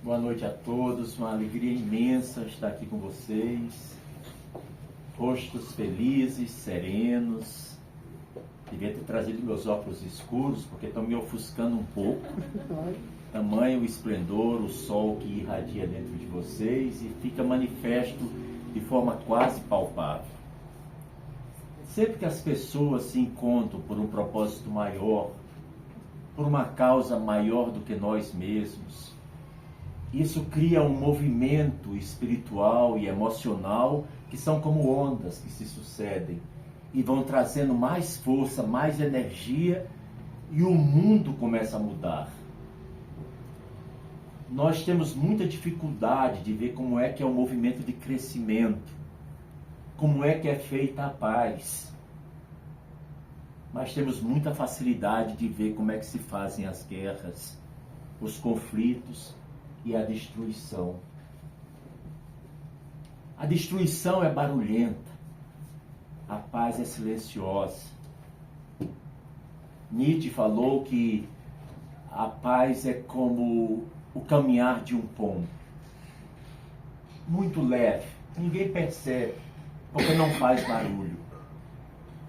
Boa noite a todos, uma alegria imensa estar aqui com vocês. Rostos felizes, serenos. Devia ter trazido meus óculos escuros, porque estão me ofuscando um pouco. Tamanho o esplendor, o sol que irradia dentro de vocês e fica manifesto de forma quase palpável. Sempre que as pessoas se encontram por um propósito maior, por uma causa maior do que nós mesmos, isso cria um movimento espiritual e emocional que são como ondas que se sucedem e vão trazendo mais força, mais energia, e o mundo começa a mudar. Nós temos muita dificuldade de ver como é que é o movimento de crescimento, como é que é feita a paz. Mas temos muita facilidade de ver como é que se fazem as guerras, os conflitos e a destruição. A destruição é barulhenta, a paz é silenciosa. Nietzsche falou que a paz é como o caminhar de um pombo. Muito leve, ninguém percebe, porque não faz barulho.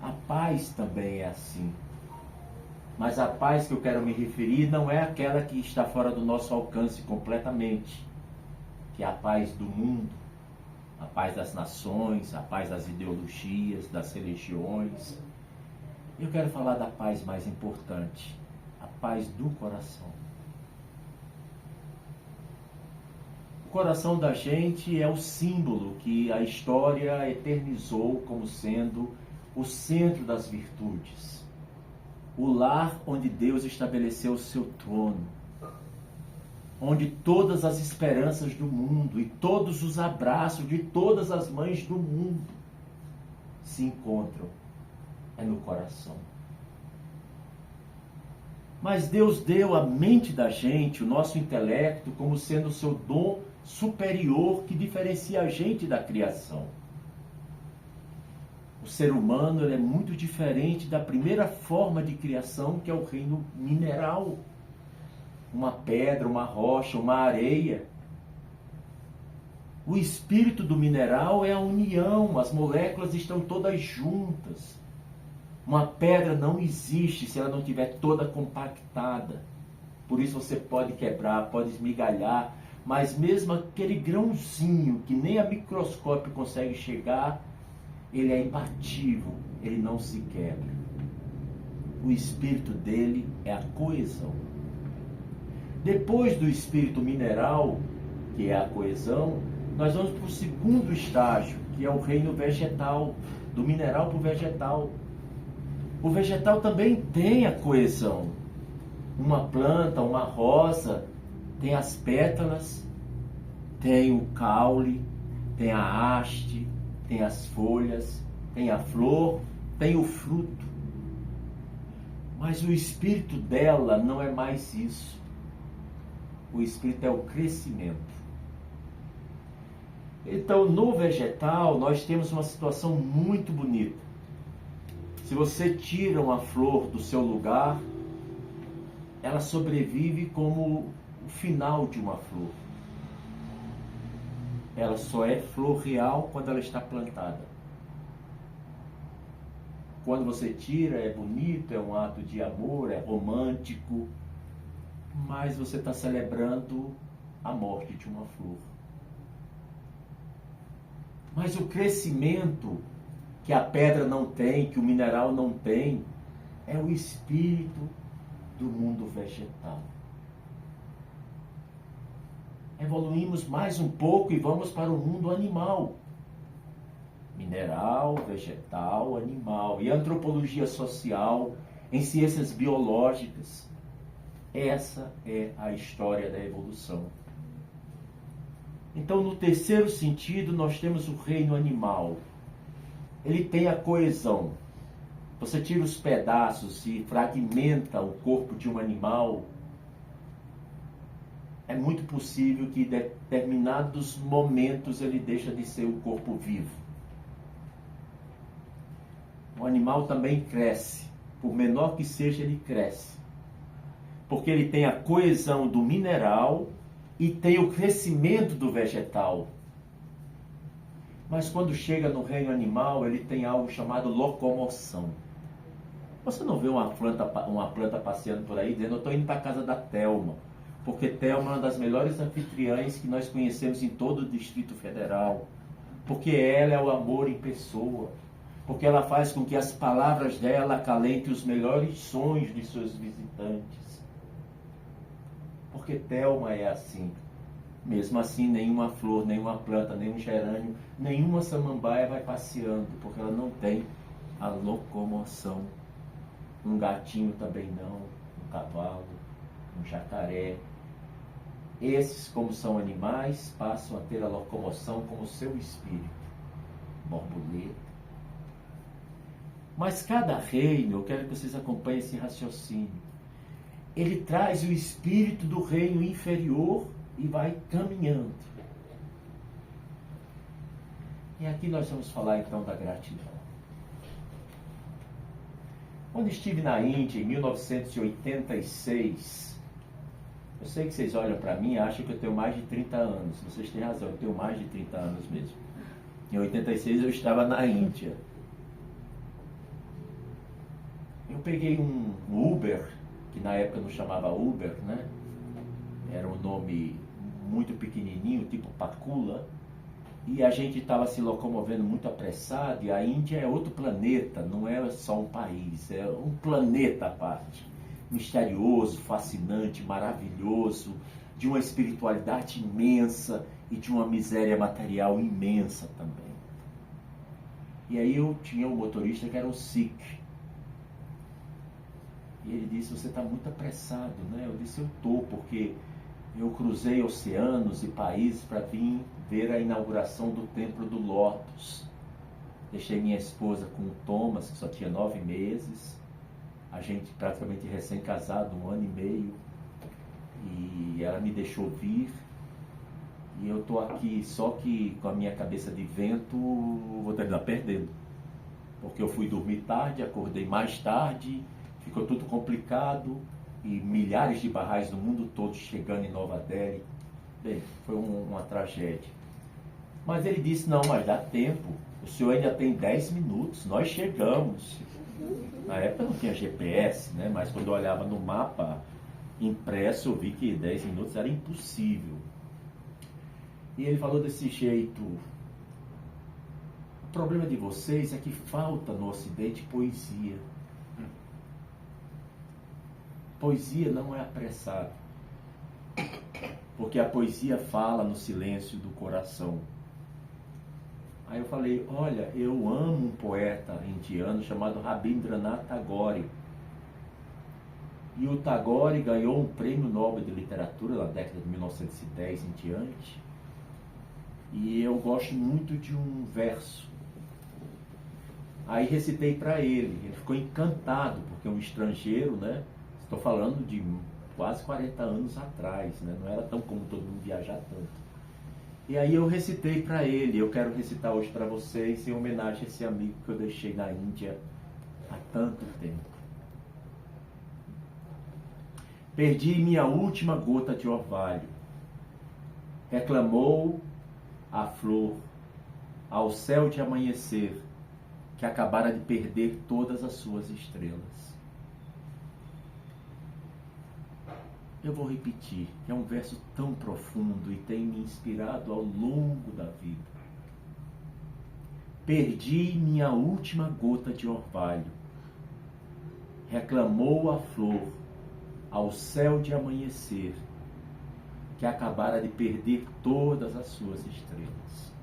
A paz também é assim. Mas a paz que eu quero me referir não é aquela que está fora do nosso alcance completamente, que é a paz do mundo, a paz das nações, a paz das ideologias, das religiões. Eu quero falar da paz mais importante, a paz do coração. O coração da gente é o símbolo que a história eternizou como sendo o centro das virtudes. O lar onde Deus estabeleceu o seu trono. Onde todas as esperanças do mundo e todos os abraços de todas as mães do mundo se encontram. É no coração. Mas Deus deu à mente da gente, o nosso intelecto, como sendo o seu dom superior que diferencia a gente da criação. O ser humano ele é muito diferente da primeira forma de criação, que é o reino mineral. Uma pedra, uma rocha, uma areia. O espírito do mineral é a união, as moléculas estão todas juntas. Uma pedra não existe se ela não estiver toda compactada. Por isso você pode quebrar, pode esmigalhar, mas mesmo aquele grãozinho que nem a microscópio consegue chegar, ele é imbatível, ele não se quebra. O espírito dele é a coesão. Depois do espírito mineral, que é a coesão, nós vamos para o segundo estágio, que é o reino vegetal, do mineral para o vegetal. O vegetal também tem a coesão. Uma planta, uma rosa, tem as pétalas, tem o caule, tem a haste, tem as folhas, tem a flor, tem o fruto. Mas o espírito dela não é mais isso. O espírito é o crescimento. Então, no vegetal, nós temos uma situação muito bonita. Se você tira uma flor do seu lugar, ela sobrevive como o final de uma flor. Ela só é flor real quando ela está plantada. Quando você tira, é bonito, é um ato de amor, é romântico, mas você está celebrando a morte de uma flor. Mas o crescimento que a pedra não tem, que o mineral não tem, é o espírito do mundo vegetal. Evoluímos mais um pouco e vamos para o mundo animal. Mineral, vegetal, animal. E antropologia social, em ciências biológicas. Essa é a história da evolução. Então, no terceiro sentido, nós temos o reino animal. Ele tem a coesão. Você tira os pedaços e fragmenta o corpo de um animal, é muito possível que em determinados momentos ele deixa de ser um corpo vivo. O animal também cresce. Por menor que seja, ele cresce. porque ele tem a coesão do mineral e tem o crescimento do vegetal. Mas quando chega no reino animal, ele tem algo chamado locomoção. Você não vê uma planta passeando por aí dizendo: eu estou indo para a casa da Thelma, porque Thelma é uma das melhores anfitriãs que nós conhecemos em todo o Distrito Federal, porque ela é o amor em pessoa, porque ela faz com que as palavras dela acalentem os melhores sonhos de seus visitantes. Porque Thelma é assim. Mesmo assim, nenhuma flor, nenhuma planta, nenhum gerânio, nenhuma samambaia vai passeando, porque ela não tem a locomoção. Um gatinho também não, um cavalo, um jacaré. Esses, como são animais, passam a ter a locomoção como seu espírito. Borboleta. Mas cada reino, eu quero que vocês acompanhem esse raciocínio, ele traz o espírito do reino inferior e vai caminhando. E aqui nós vamos falar então da gratidão. Quando estive na Índia em 1986, eu sei que vocês olham para mim e acham que eu tenho mais de 30 anos. Vocês têm razão, eu tenho mais de 30 anos mesmo. Em 86 eu estava na Índia. Eu peguei um Uber, que na época não chamava Uber, né? Era um nome muito pequenininho, tipo Pacula. E a gente estava se locomovendo muito apressado, e a Índia é outro planeta, não é só um país, é um planeta à parte. Misterioso, fascinante, maravilhoso, de uma espiritualidade imensa e de uma miséria material imensa também. E aí eu tinha um motorista que era um Sikh. E ele disse: você está muito apressado, né? Eu disse: eu estou, porque eu cruzei oceanos e países para vir ver a inauguração do Templo do Lótus. Deixei minha esposa com o Thomas, que só tinha 9 meses. A gente praticamente recém-casado, 1 ano e meio. E ela me deixou vir. E eu estou aqui, só que com a minha cabeça de vento, vou terminar perdendo. Porque eu fui dormir tarde, acordei mais tarde, ficou tudo complicado. E milhares de barrais do mundo todo chegando em Nova Delhi. Bem, foi uma tragédia. Mas ele disse: não, mas dá tempo, o senhor ainda tem 10 minutos, nós chegamos. Na época não tinha GPS, né? Mas quando eu olhava no mapa impresso, eu vi que 10 minutos era impossível. E ele falou desse jeito: o problema de vocês é que falta no Ocidente poesia. Poesia não é apressado, porque a poesia fala no silêncio do coração. Aí eu falei: olha, eu amo um poeta indiano chamado Rabindranath Tagore. E o Tagore ganhou um prêmio Nobel de Literatura na década de 1910 em diante. E eu gosto muito de um verso. Aí recitei para ele. Ele ficou encantado, porque é um estrangeiro, né? Estou falando de quase 40 anos atrás, né? Não era tão comum todo mundo viajar tanto. E aí eu recitei para ele. Eu quero recitar hoje para vocês em homenagem a esse amigo que eu deixei na Índia há tanto tempo. Perdi minha última gota de orvalho. Reclamou a flor ao céu de amanhecer, que acabara de perder todas as suas estrelas. Eu vou repetir, que é um verso tão profundo e tem me inspirado ao longo da vida. Perdi minha última gota de orvalho. Reclamou a flor ao céu de amanhecer, que acabara de perder todas as suas estrelas.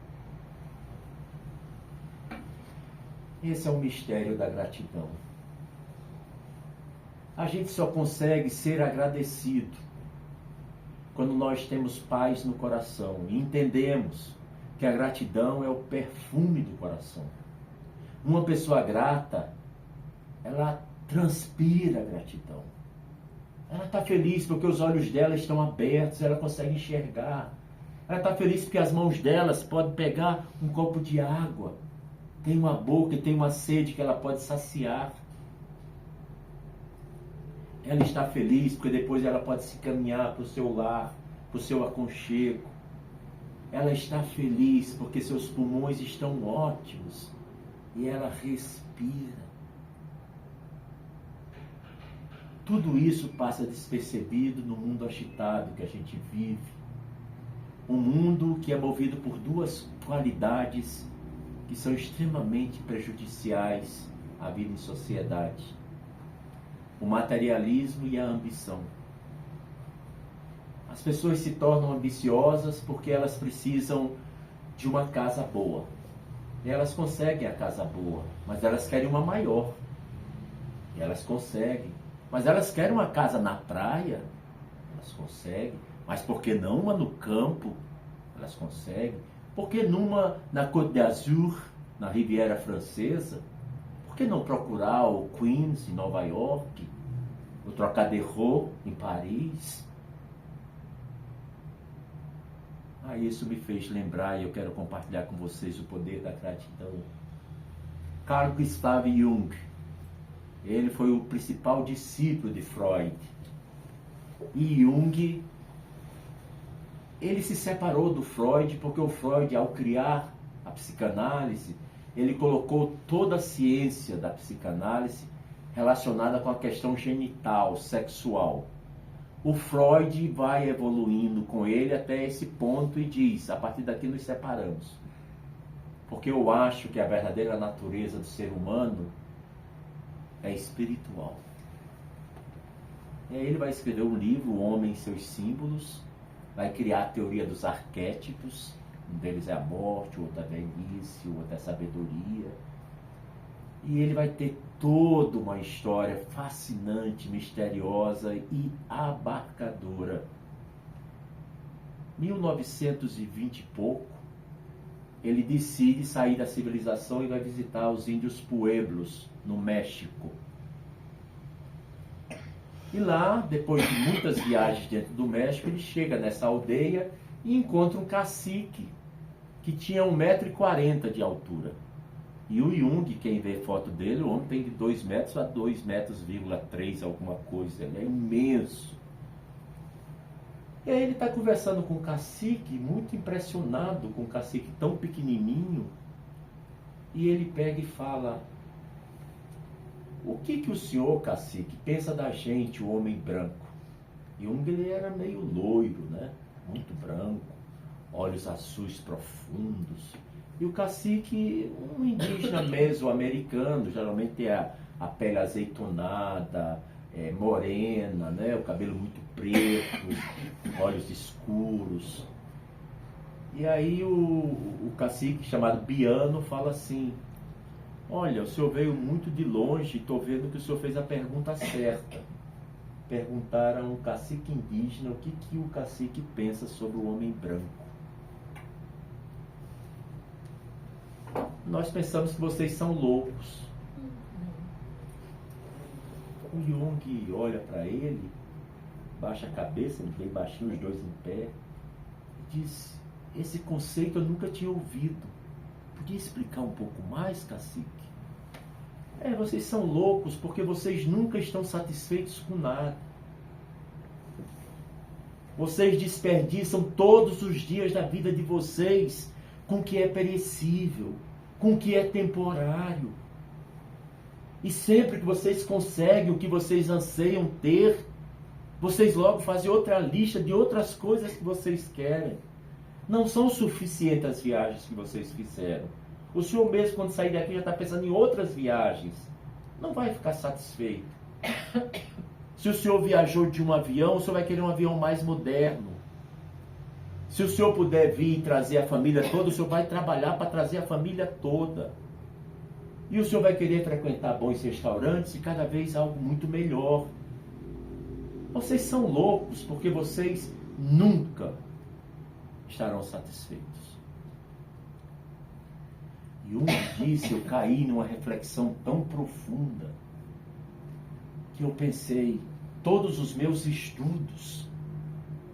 Esse é o mistério da gratidão. A gente só consegue ser agradecido quando nós temos paz no coração e entendemos que a gratidão é o perfume do coração. Uma pessoa grata, ela transpira gratidão. Ela está feliz porque os olhos dela estão abertos, ela consegue enxergar. Ela está feliz porque as mãos delas podem pegar um copo de água. Tem uma boca e tem uma sede que ela pode saciar. ela está feliz porque depois ela pode se caminhar para o seu lar, para o seu aconchego. Ela está feliz porque seus pulmões estão ótimos e ela respira. Tudo isso passa despercebido no mundo agitado que a gente vive. Um mundo que é movido por duas qualidades que são extremamente prejudiciais à vida em sociedade: o materialismo e a ambição. As pessoas se tornam ambiciosas porque elas precisam de uma casa boa. E elas conseguem a casa boa, mas elas querem uma maior. E elas conseguem. Mas elas querem uma casa na praia. Elas conseguem. Mas por que não uma no campo? Elas conseguem. Por que numa na Côte d'Azur, na Riviera Francesa? Por que não procurar o Queens, em Nova York? O Trocadéro, em Paris? Isso me fez lembrar, e eu quero compartilhar com vocês o poder da gratidão. Carl Gustav Jung, ele foi o principal discípulo de Freud. E Jung, ele se separou do Freud porque o Freud, ao criar a psicanálise, ele colocou toda a ciência da psicanálise relacionada com a questão genital, sexual. O Freud vai evoluindo com ele até esse ponto e diz: a partir daqui nos separamos. Porque eu acho que a verdadeira natureza do ser humano é espiritual. E aí ele vai escrever um livro, O Homem e Seus Símbolos, vai criar a teoria dos arquétipos, um deles é a morte, o outro é a velhice, o outro é a sabedoria. E ele vai ter toda uma história fascinante, misteriosa e abarcadora. 1920 e pouco, ele decide sair da civilização e vai visitar os índios Pueblos, no México. E lá, depois de muitas viagens dentro do México, ele chega nessa aldeia e encontra um cacique que tinha 1,40 m de altura. E o Jung, quem vê foto dele, o homem tem de 2 metros a 2,3 metros, alguma coisa. Ele é imenso. E aí ele está conversando com o cacique, muito impressionado com o cacique tão pequenininho. E ele pega e fala: o que o senhor, cacique, pensa da gente, o homem branco? E Jung, ele era meio loiro, né? Muito branco, olhos azuis profundos. E o cacique, um indígena mesoamericano, geralmente tem a pele azeitonada, morena, né? O cabelo muito preto, olhos escuros. E aí o cacique, chamado Biano, fala assim: olha, o senhor veio muito de longe e estou vendo que o senhor fez a pergunta certa. Perguntaram ao cacique indígena o que o cacique pensa sobre o homem branco. Nós pensamos que vocês são loucos. O Jung olha para ele, baixa a cabeça, bem baixinho, os dois em pé, e diz: esse conceito eu nunca tinha ouvido. Podia explicar um pouco mais, cacique? Vocês são loucos porque vocês nunca estão satisfeitos com nada. Vocês desperdiçam todos os dias da vida de vocês com o que é perecível, com o que é temporário. E sempre que vocês conseguem o que vocês anseiam ter, vocês logo fazem outra lista de outras coisas que vocês querem. Não são suficientes as viagens que vocês fizeram. O senhor mesmo, quando sair daqui, já está pensando em outras viagens. Não vai ficar satisfeito. Se o senhor viajou de um avião, o senhor vai querer um avião mais moderno. Se o senhor puder vir e trazer a família toda, o senhor vai trabalhar para trazer a família toda. E o senhor vai querer frequentar bons restaurantes e cada vez algo muito melhor. Vocês são loucos porque vocês nunca estarão satisfeitos. Jung disse: eu caí numa reflexão tão profunda que eu pensei, todos os meus estudos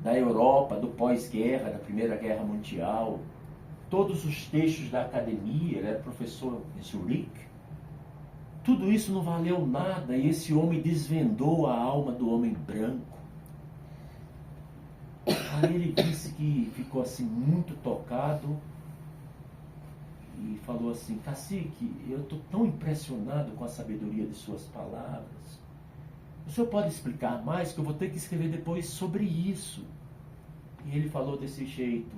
da Europa, do pós-guerra, da Primeira Guerra Mundial, todos os textos da academia, ele era professor em Zurique, Tudo isso não valeu nada e esse homem desvendou a alma do homem branco. Aí ele disse que ficou assim muito tocado e falou assim: cacique, eu estou tão impressionado com a sabedoria de suas palavras. O senhor pode explicar mais, que eu vou ter que escrever depois sobre isso. E ele falou desse jeito: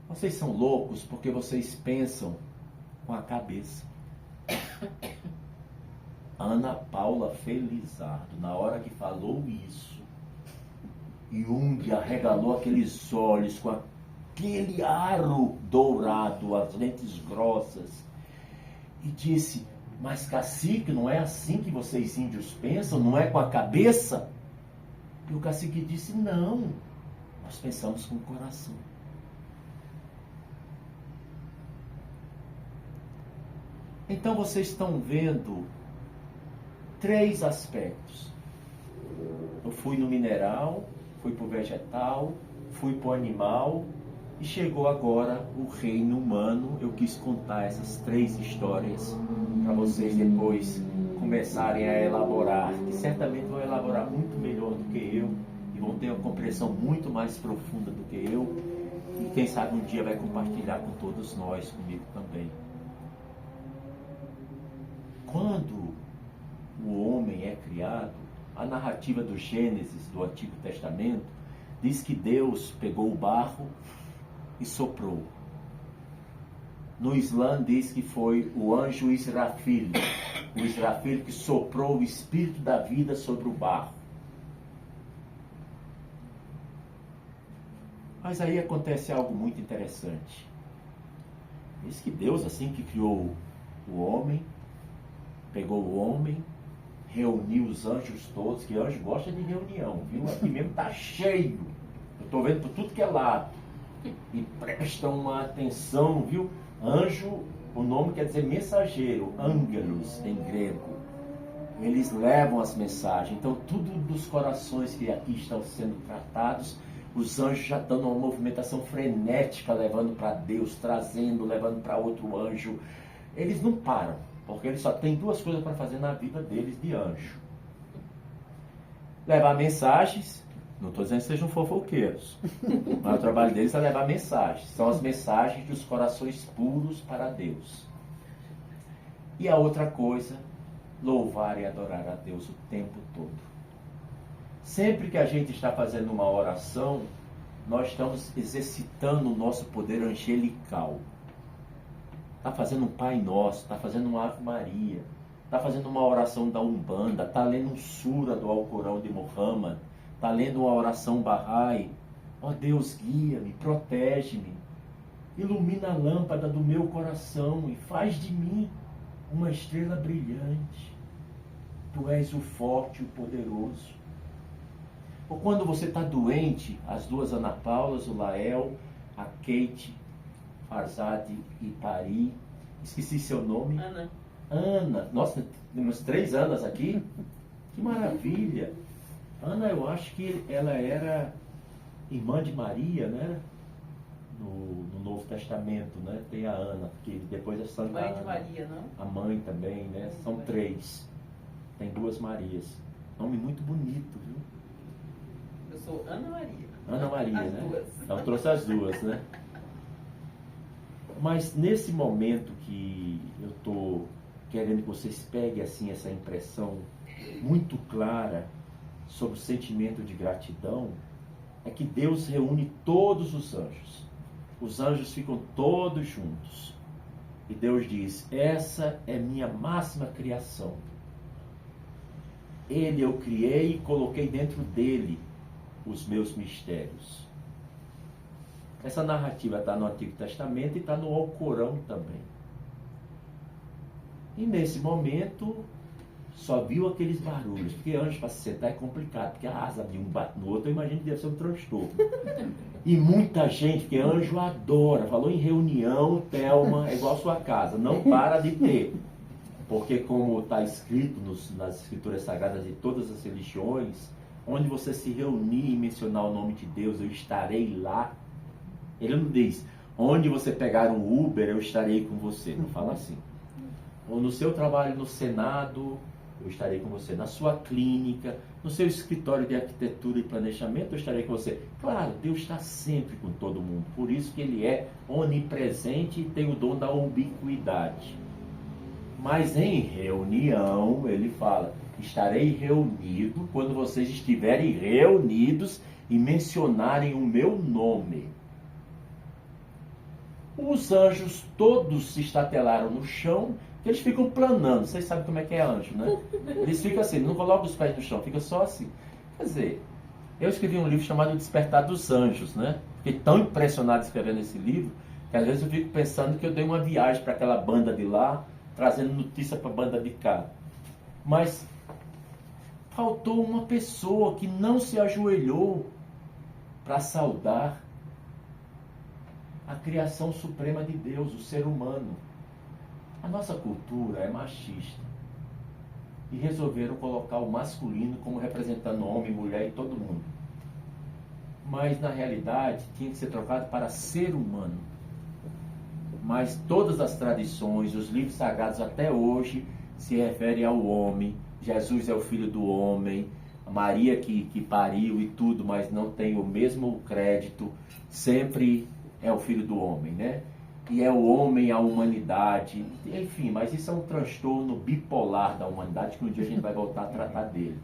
vocês são loucos porque vocês pensam com a cabeça. Ana Paula Felizardo, na hora que falou isso, Jung arregalou aqueles olhos com aquele aro dourado, as lentes grossas, e disse: mas cacique, não é assim que vocês índios pensam? Não é com a cabeça? E o cacique disse: não, nós pensamos com o coração. Então vocês estão vendo 3 aspectos. Eu fui no mineral, fui para o vegetal, fui para o animal e chegou agora o reino humano. Eu quis contar essas 3 histórias para vocês depois começarem a elaborar, que certamente vão elaborar muito melhor do que eu e vão ter uma compreensão muito mais profunda do que eu, e quem sabe um dia vai compartilhar com todos nós, comigo também. Quando o homem é criado, a narrativa do Gênesis, do Antigo Testamento, diz que Deus pegou o barro e soprou. No Islã diz que foi o anjo Israfil, que soprou o espírito da vida sobre o barro. Mas aí acontece algo muito interessante. Diz que Deus, assim que criou o homem, pegou o homem, reuniu os anjos todos, que anjo gosta de reunião, viu? Aqui mesmo está cheio. Eu estou vendo por tudo que é lado. E prestam uma atenção, viu? Anjo, o nome quer dizer mensageiro, ângelos em grego. Eles levam as mensagens. Então, tudo dos corações que aqui estão sendo tratados, os anjos já estão numa movimentação frenética, levando para Deus, trazendo, levando para outro anjo. Eles não param, porque eles só têm 2 coisas para fazer na vida deles de anjo: levar mensagens. Não estou dizendo que sejam fofoqueiros, mas o trabalho deles é levar mensagens. São as mensagens dos corações puros para Deus. E a outra coisa, louvar e adorar a Deus o tempo todo. Sempre que a gente está fazendo uma oração, nós estamos exercitando o nosso poder angelical. Está fazendo um Pai Nosso, está fazendo uma Ave Maria, está fazendo uma oração da Umbanda, está lendo um sura do Alcorão de Muhammad, está lendo uma oração Bahá'í. Ó Deus, guia-me, protege-me, ilumina a lâmpada do meu coração e faz de mim uma estrela brilhante. Tu és o forte e o poderoso. Ou quando você está doente, as 2 Ana Paulas, o Lael, a Kate, Farzad e Pari, esqueci seu nome. Ana. Nossa, temos 3 Anas aqui. Que maravilha. Ana, eu acho que ela era irmã de Maria, né? No Novo Testamento, né? Tem a Ana, que depois é Santa Ana. Mãe de Maria, não? A mãe também, né? São 3. Tem 2 Marias. Nome muito bonito, viu? Eu sou Ana Maria. Ana Maria, as né? 2. Então trouxe as 2, né? Mas nesse momento que eu estou querendo que vocês peguem assim essa impressão muito clara sobre o sentimento de gratidão, é que Deus reúne todos os anjos. Os anjos ficam todos juntos. E Deus diz: essa é minha máxima criação. Ele eu criei e coloquei dentro dele os meus mistérios. Essa narrativa está no Antigo Testamento e está no Alcorão também. E nesse momento, só viu aqueles barulhos, porque anjo para se sentar é complicado, porque a asa de um bate no outro, eu imagino que deve ser um transtorno. E muita gente, porque anjo adora, falou em reunião, Thelma, é igual a sua casa, não para de ter. Porque como está escrito nas escrituras sagradas de todas as religiões, onde você se reunir e mencionar o nome de Deus, eu estarei lá. Ele não diz, onde você pegar um Uber, eu estarei com você. Não fala assim. ou no seu trabalho no Senado, eu estarei com você. Na sua clínica, no seu escritório de arquitetura e planejamento, eu estarei com você. Claro, Deus está sempre com todo mundo. Por isso que Ele é onipresente e tem o dom da ubiquidade. Mas em reunião, Ele fala, estarei reunido quando vocês estiverem reunidos e mencionarem o meu nome. Os anjos todos se estatelaram no chão, eles ficam planando. Vocês sabem como é que é anjo, né? Eles ficam assim, não colocam os pés no chão, fica só assim. Quer dizer, eu escrevi um livro chamado Despertar dos Anjos, né? Fiquei tão impressionado escrevendo esse livro, que às vezes eu fico pensando que eu dei uma viagem para aquela banda de lá, trazendo notícia para a banda de cá. Mas faltou uma pessoa que não se ajoelhou para saudar a criação suprema de Deus, o ser humano. A nossa cultura é machista. E resolveram colocar o masculino como representando homem, mulher e todo mundo. Mas na realidade tinha que ser trocado para ser humano. Mas todas as tradições, os livros sagrados até hoje se referem ao homem. Jesus é o filho do homem, a Maria que pariu e tudo, mas não tem o mesmo crédito, sempre é o filho do homem, né? E é o homem, a humanidade, enfim, mas isso é um transtorno bipolar da humanidade, que um dia a gente vai voltar a tratar dele.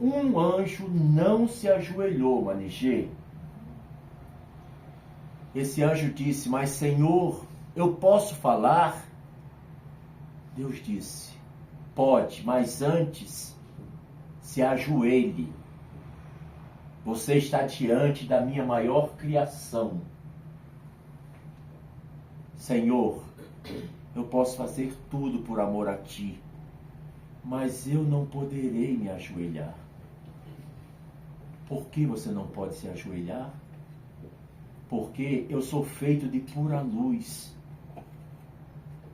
Um anjo não se ajoelhou, Manigê. Esse anjo disse, mas Senhor, eu posso falar? Deus disse, pode, mas antes se ajoelhe. Você está diante da minha maior criação. Senhor, eu posso fazer tudo por amor a Ti, mas eu não poderei me ajoelhar. Por que você não pode se ajoelhar? Porque eu sou feito de pura luz.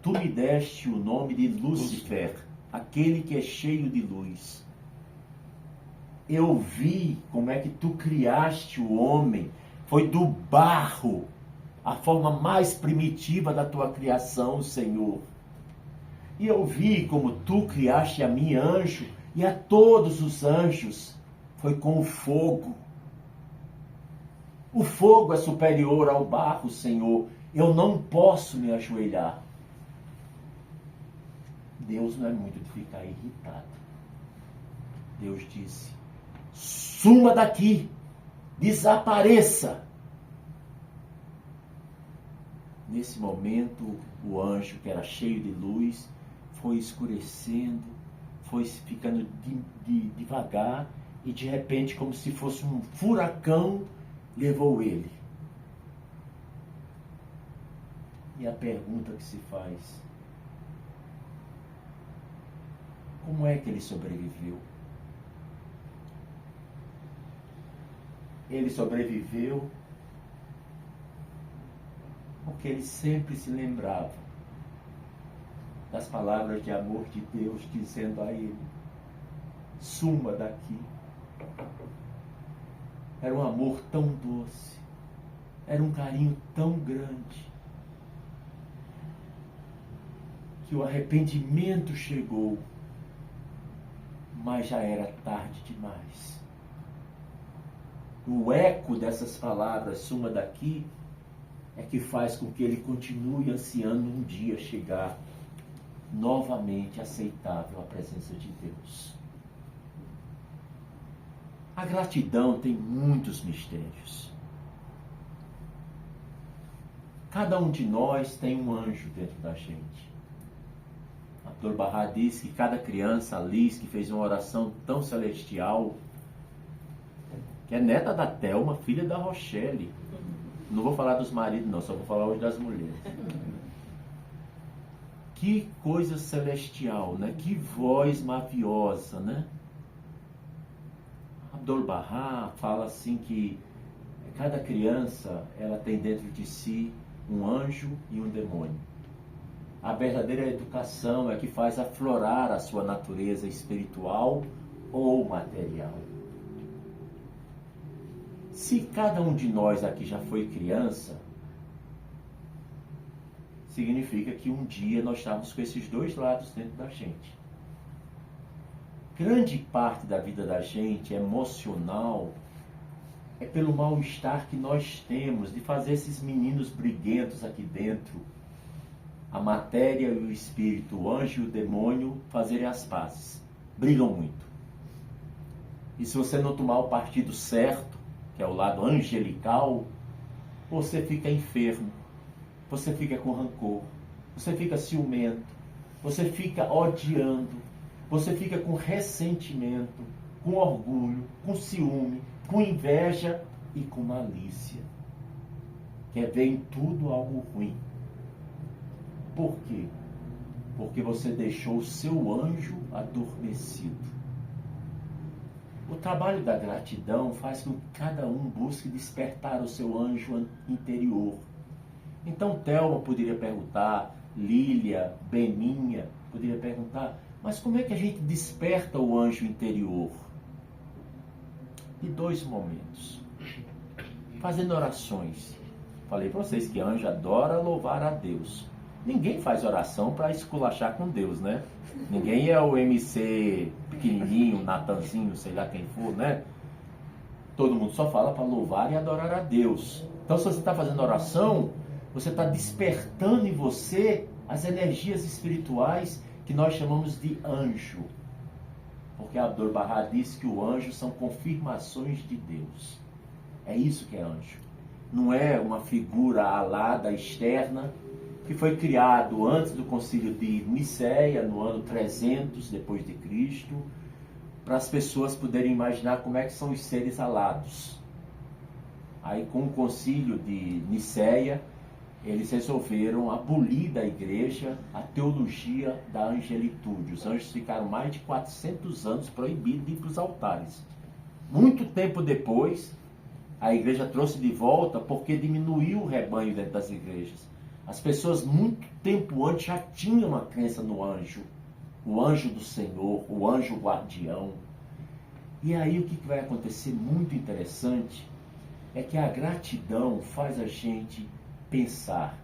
Tu me deste o nome de Lúcifer, aquele que é cheio de luz. Eu vi como é que tu criaste o homem, foi do barro, a forma mais primitiva da tua criação, Senhor. E eu vi como tu criaste a mim, anjo, e a todos os anjos, foi com o fogo. O fogo é superior ao barro, Senhor. Eu não posso me ajoelhar. Deus não é muito de ficar irritado. Deus disse, suma daqui, desapareça. Nesse momento, o anjo, que era cheio de luz, foi escurecendo, foi ficando devagar, e de repente, como se fosse um furacão, levou ele. E a pergunta que se faz, como é que ele sobreviveu? Ele sobreviveu porque ele sempre se lembrava das palavras de amor de Deus, dizendo a ele, suma daqui. Era um amor tão doce, era um carinho tão grande, que o arrependimento chegou, mas já era tarde demais. O eco dessas palavras, suma daqui, é que faz com que ele continue ansiando um dia chegar novamente aceitável à presença de Deus. A gratidão tem muitos mistérios. Cada um de nós tem um anjo dentro da gente. Abdu'l-Bahá diz que cada criança, Alice, que fez uma oração tão celestial, que é neta da Thelma, filha da Rochelle. Não vou falar dos maridos não, só vou falar hoje das mulheres. Que coisa celestial, né? Que voz maviosa, né? Abdu'l-Bahá fala assim que cada criança, ela tem dentro de si um anjo e um demônio. A verdadeira educação é que faz aflorar a sua natureza espiritual ou material. Se cada um de nós aqui já foi criança, significa que um dia nós estávamos com esses dois lados dentro da gente. Grande parte da vida da gente, emocional, é pelo mal-estar que nós temos de fazer esses meninos briguentos aqui dentro, a matéria e o espírito, o anjo e o demônio, fazerem as pazes. Brigam muito. E se você não tomar o partido certo, que é o lado angelical, você fica enfermo, você fica com rancor, você fica ciumento, você fica odiando, você fica com ressentimento, com orgulho, com ciúme, com inveja e com malícia. Quer ver em tudo algo ruim. Por quê? Porque você deixou o seu anjo adormecido. O trabalho da gratidão faz com que cada um busque despertar o seu anjo interior. Então Thelma poderia perguntar, Lília, Beninha poderia perguntar, mas como é que a gente desperta o anjo interior? De dois momentos. Fazendo orações. Falei para vocês que anjo adora louvar a Deus. Ninguém faz oração para esculachar com Deus, né? Ninguém é o MC pequenininho, Natanzinho, sei lá quem for, né? Todo mundo só fala para louvar e adorar a Deus. Então, se você está fazendo oração, você está despertando em você as energias espirituais que nós chamamos de anjo. Porque Abdu'l-Bahá disse que o anjo são confirmações de Deus. É isso que é anjo. Não é uma figura alada, externa, que foi criado antes do concílio de Nicéia, no ano 300 depois de Cristo, para as pessoas poderem imaginar como é que são os seres alados. Aí, com o concílio de Nicéia, eles resolveram abolir da igreja a teologia da angelitude. Os anjos ficaram mais de 400 anos proibidos de ir para os altares. Muito tempo depois, a igreja trouxe de volta porque diminuiu o rebanho dentro das igrejas. As pessoas, muito tempo antes, já tinham uma crença no anjo. O anjo do Senhor, o anjo guardião. E aí o que vai acontecer muito interessante é que a gratidão faz a gente pensar.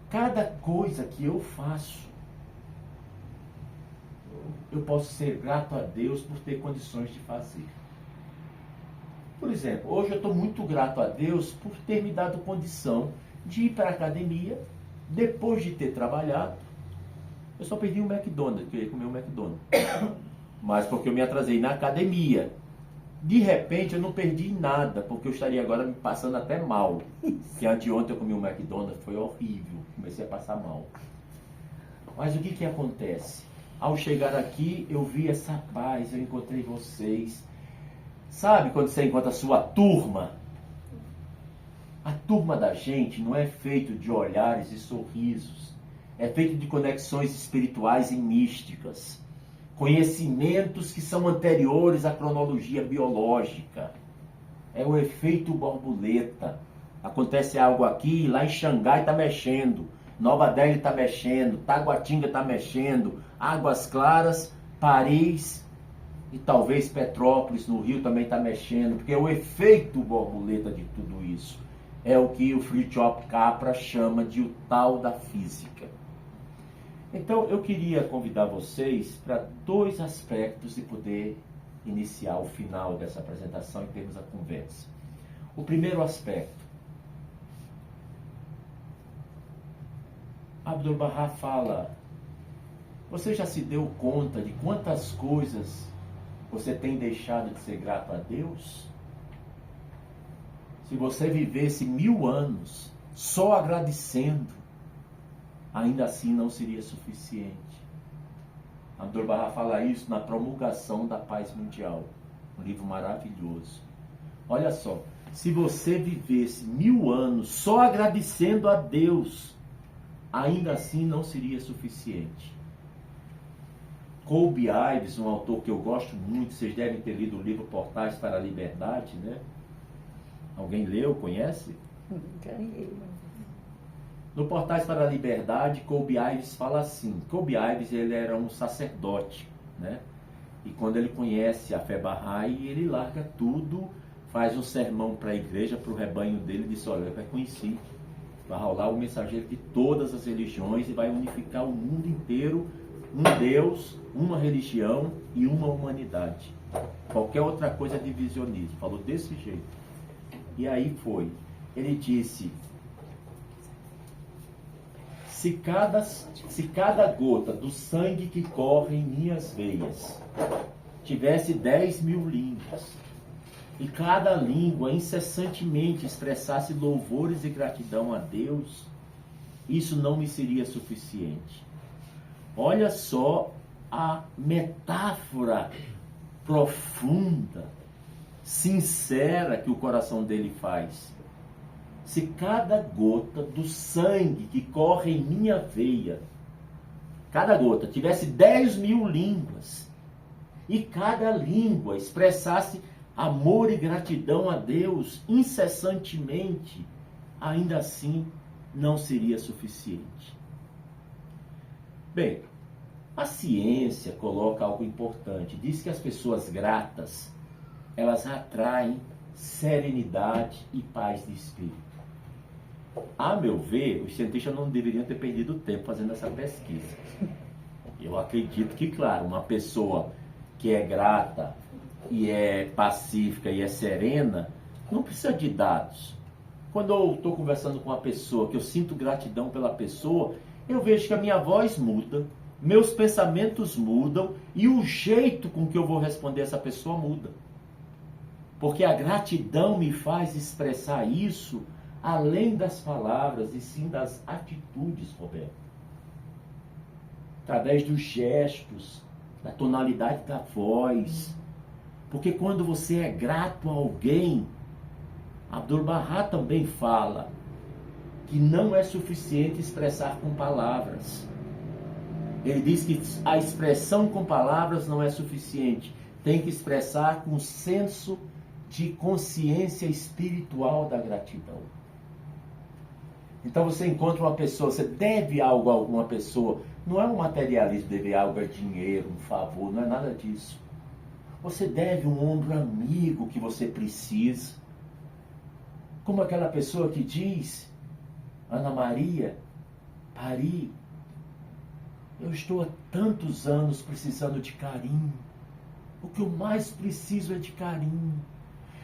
Cada coisa que eu faço, eu posso ser grato a Deus por ter condições de fazer. Por exemplo, hoje eu estou muito grato a Deus por ter me dado condição de ir para a academia, depois de ter trabalhado. Eu só perdi um McDonald's, que eu ia comer um McDonald's. Mas porque eu me atrasei na academia. De repente eu não perdi nada, porque eu estaria agora me passando até mal. Porque anteontem eu comi um McDonald's, foi horrível. Comecei a passar mal. Mas o que acontece? Ao chegar aqui, eu vi essa paz, eu encontrei vocês. Sabe quando você encontra a sua turma? A turma da gente não é feito de olhares e sorrisos. É feito de conexões espirituais e místicas. Conhecimentos que são anteriores à cronologia biológica. É o efeito borboleta. Acontece algo aqui, lá em Xangai está mexendo. Nova Delhi está mexendo. Taguatinga está mexendo. Águas Claras, Paris e talvez Petrópolis, no Rio, também está mexendo. Porque o efeito borboleta de tudo isso é o que o Fritjof Capra chama de o tal da física. Então, eu queria convidar vocês para dois aspectos de poder iniciar o final dessa apresentação em termos da conversa. O primeiro aspecto. Abdu'l-Bahá fala, você já se deu conta de quantas coisas você tem deixado de ser grato a Deus? Se você vivesse 1000 anos só agradecendo, ainda assim não seria suficiente. Abdu'l-Bahá fala isso na Promulgação da Paz Mundial, um livro maravilhoso. Olha só, se você vivesse 1000 anos só agradecendo a Deus, ainda assim não seria suficiente. Colby Ives, um autor que eu gosto muito, vocês devem ter lido o livro Portais para a Liberdade, né? Alguém leu, conhece? Ganhei. No Portais para a Liberdade, Colby Ives fala assim. Colby Ives, ele era um sacerdote, né? E quando ele conhece a fé Bahá'í, ele larga tudo, faz um sermão para a igreja, para o rebanho dele, e diz, olha, eu reconheci Vai rolar o mensageiro de todas as religiões e vai unificar o mundo inteiro, um Deus, uma religião e uma humanidade. Qualquer outra coisa é divisionismo. Falou desse jeito. E aí foi. Ele disse: se cada gota do sangue que corre em minhas veias tivesse 10.000 línguas, e cada língua incessantemente expressasse louvores e gratidão a Deus, isso não me seria suficiente. Olha só a metáfora profunda, sincera que o coração dele faz. Se cada gota do sangue que corre em minha veia, cada gota tivesse 10.000 línguas, e cada língua expressasse amor e gratidão a Deus incessantemente, ainda assim não seria suficiente. Bem, a ciência coloca algo importante. Diz que as pessoas gratas, elas atraem serenidade e paz de espírito. A meu ver, os cientistas não deveriam ter perdido tempo fazendo essa pesquisa. Eu acredito que, claro, uma pessoa que é grata e é pacífica e é serena, não precisa de dados. Quando eu estou conversando com uma pessoa, que eu sinto gratidão pela pessoa, eu vejo que a minha voz muda, meus pensamentos mudam e o jeito com que eu vou responder essa pessoa muda. Porque a gratidão me faz expressar isso além das palavras e sim das atitudes, Roberto. Através dos gestos, da tonalidade da voz. Porque quando você é grato a alguém, Abdu'l-Bahá também fala que não é suficiente expressar com palavras. Ele diz que a expressão com palavras não é suficiente. Tem que expressar com senso de consciência espiritual da gratidão. Então você encontra uma pessoa, você deve algo a alguma pessoa. Não é um materialismo, dever algo a dinheiro, um favor, não é nada disso. Você deve um ombro amigo que você precisa. Como aquela pessoa que diz: Ana Maria, Pari, eu estou há tantos anos precisando de carinho. O que eu mais preciso é de carinho.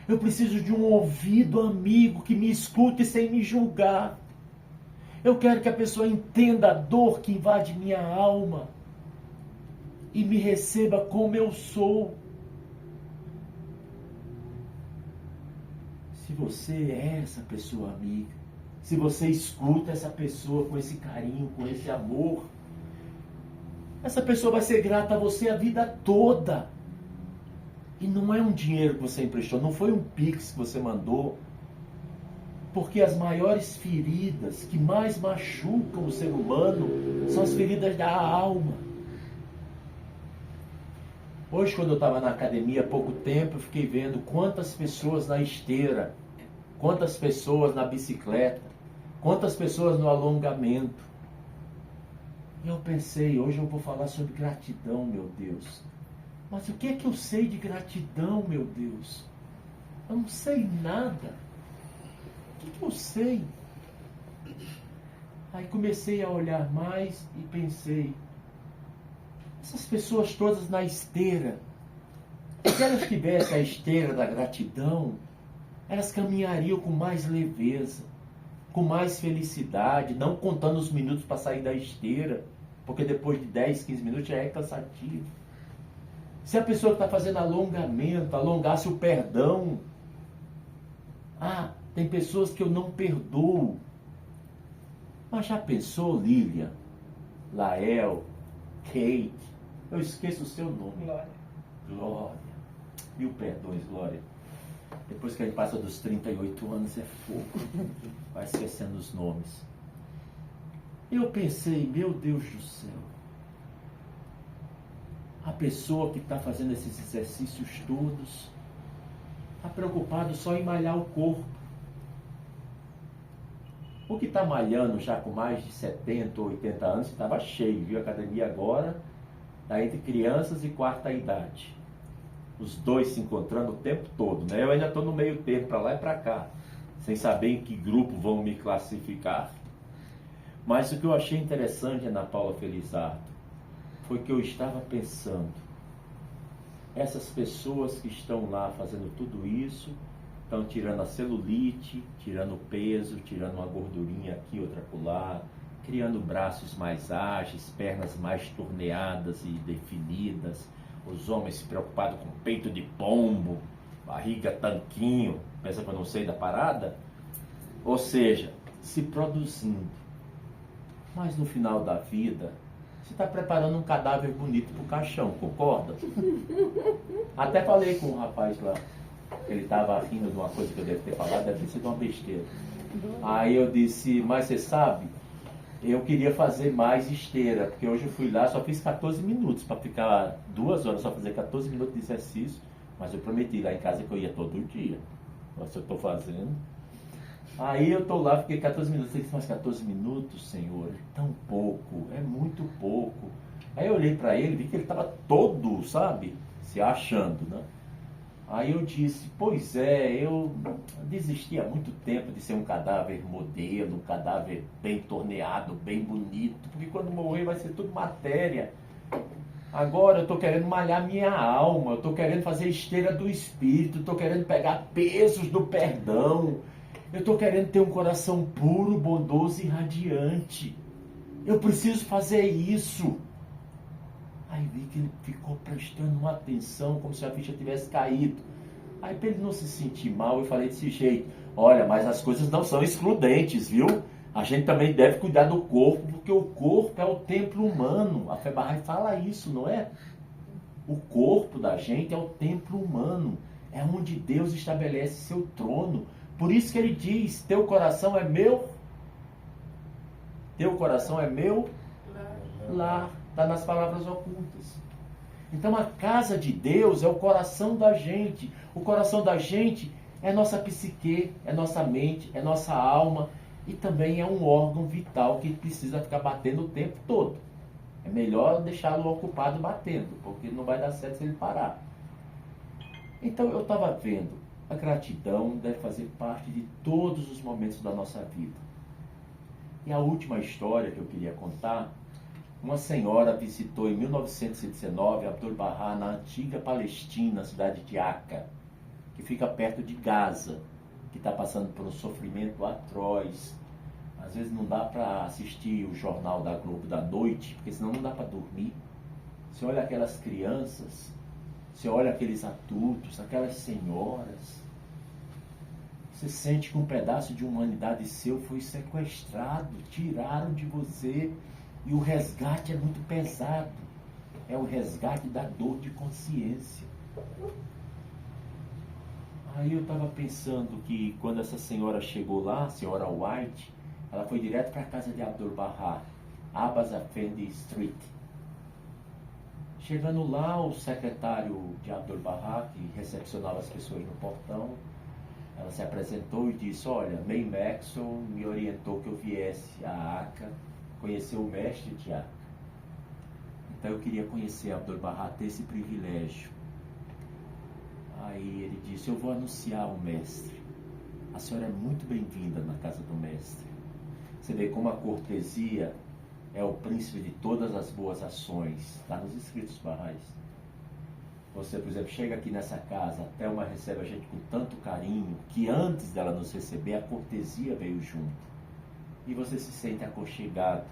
Eu preciso de um ouvido amigo que me escute sem me julgar. Eu quero que a pessoa entenda a dor que invade minha alma e me receba como eu sou. Se você é essa pessoa amiga, se você escuta essa pessoa com esse carinho, com esse amor, essa pessoa vai ser grata a você a vida toda. E não é um dinheiro que você emprestou, não foi um Pix que você mandou. Porque as maiores feridas que mais machucam o ser humano são as feridas da alma. Hoje, quando eu estava na academia há pouco tempo, eu fiquei vendo quantas pessoas na esteira, quantas pessoas na bicicleta, quantas pessoas no alongamento. E eu pensei, hoje eu vou falar sobre gratidão, meu Deus. Mas o que é que eu sei de gratidão, meu Deus? Eu não sei nada. O que eu sei? Aí comecei a olhar mais e pensei, essas pessoas todas na esteira, se elas tivessem a esteira da gratidão, elas caminhariam com mais leveza, com mais felicidade, não contando os minutos para sair da esteira, porque depois de 10, 15 minutos já é cansativo. Se a pessoa que está fazendo alongamento, alongasse o perdão, tem pessoas que eu não perdoo. Mas já pensou, Lilian, Lael, Kate? Eu esqueço o seu nome. Glória. Mil perdões, Glória. Depois que a gente passa dos 38 anos, é fogo. Vai esquecendo os nomes. Eu pensei, meu Deus do céu. A pessoa que está fazendo esses exercícios todos está preocupado só em malhar o corpo. O que está malhando já com mais de 70 ou 80 anos, estava cheio, viu? A academia agora está entre crianças e quarta idade. Os dois se encontrando o tempo todo, né? Eu ainda estou no meio termo, para lá e para cá. sem saber em que grupo vão me classificar. Mas o que eu achei interessante, Ana Paula Felizardo, foi que eu estava pensando, essas pessoas que estão lá fazendo tudo isso, estão tirando a celulite, tirando o peso, tirando uma gordurinha aqui, outra acolá, criando braços mais ágeis, pernas mais torneadas e definidas, os homens preocupados com peito de pombo, barriga tanquinho, pensa que eu não sei da parada? Ou seja, se produzindo. Mas no final da vida, você está preparando um cadáver bonito para o caixão, concorda? Até falei com um rapaz lá, ele estava rindo de uma coisa que eu devo ter falado, deve ter sido uma besteira. Aí eu disse, mas você sabe, eu queria fazer mais esteira, porque hoje eu fui lá, só fiz 14 minutos, para ficar 2 horas, só fazer 14 minutos de exercício, mas eu prometi lá em casa que eu ia todo dia. Mas eu estou fazendo. Aí eu estou lá, fiquei 14 minutos, eu disse, mas 14 minutos, Senhor, é tão pouco, é muito pouco. Aí eu olhei para ele, vi que ele estava todo, sabe, se achando, né? Aí eu disse, pois é, eu desisti há muito tempo de ser um cadáver modelo, um cadáver bem torneado, bem bonito, porque quando morrer vai ser tudo matéria. Agora eu estou querendo malhar minha alma, eu estou querendo fazer esteira do espírito, estou querendo pegar pesos do perdão, eu estou querendo ter um coração puro, bondoso e radiante. Eu preciso fazer isso. Aí vi que ele ficou prestando uma atenção, como se a ficha tivesse caído. Aí para ele não se sentir mal, eu falei desse jeito, olha, mas as coisas não são excludentes, viu? A gente também deve cuidar do corpo, porque o corpo é o templo humano. A Fé Bahá'í fala isso, não é? O corpo da gente é o templo humano. É onde Deus estabelece seu trono. Por isso que ele diz, teu coração é meu, teu coração é meu lar. Está nas palavras ocultas. Então a casa de Deus é o coração da gente. O coração da gente é nossa psique, é nossa mente, é nossa alma e também é um órgão vital que precisa ficar batendo o tempo todo. É melhor deixá-lo ocupado batendo, porque não vai dar certo se ele parar. Então eu estava vendo, a gratidão deve fazer parte de todos os momentos da nossa vida. E a última história que eu queria contar, uma senhora visitou em 1919 Abdu'l-Bahá na antiga Palestina, cidade de Aca, que fica perto de Gaza, que está passando por um sofrimento atroz. Às vezes não dá para assistir o jornal da Globo da noite, porque senão não dá para dormir. Você olha aquelas crianças, você olha aqueles adultos, aquelas senhoras, você sente que um pedaço de humanidade seu foi sequestrado, tiraram de você. E o resgate é muito pesado. É o resgate da dor de consciência. Aí eu estava pensando que quando essa senhora chegou lá, a senhora White, ela foi direto para a casa de Abdu'l-Bahá, Abbas Effendi Street. Chegando lá, o secretário de Abdu'l-Bahá, que recepcionava as pessoas no portão, ela se apresentou e disse, olha, May Maxwell me orientou que eu viesse a Aca conhecer o mestre de Aca. Então eu queria conhecer Abdu'l-Bahá, ter esse privilégio. Aí ele disse, eu vou anunciar o mestre. A senhora é muito bem-vinda na casa do mestre. Você vê como a cortesia é o príncipe de todas as boas ações. Está nos escritos Bahá'ís. Você, por exemplo, chega aqui nessa casa, a Thelma recebe a gente com tanto carinho, que antes dela nos receber, a cortesia veio junto. E você se sente aconchegado.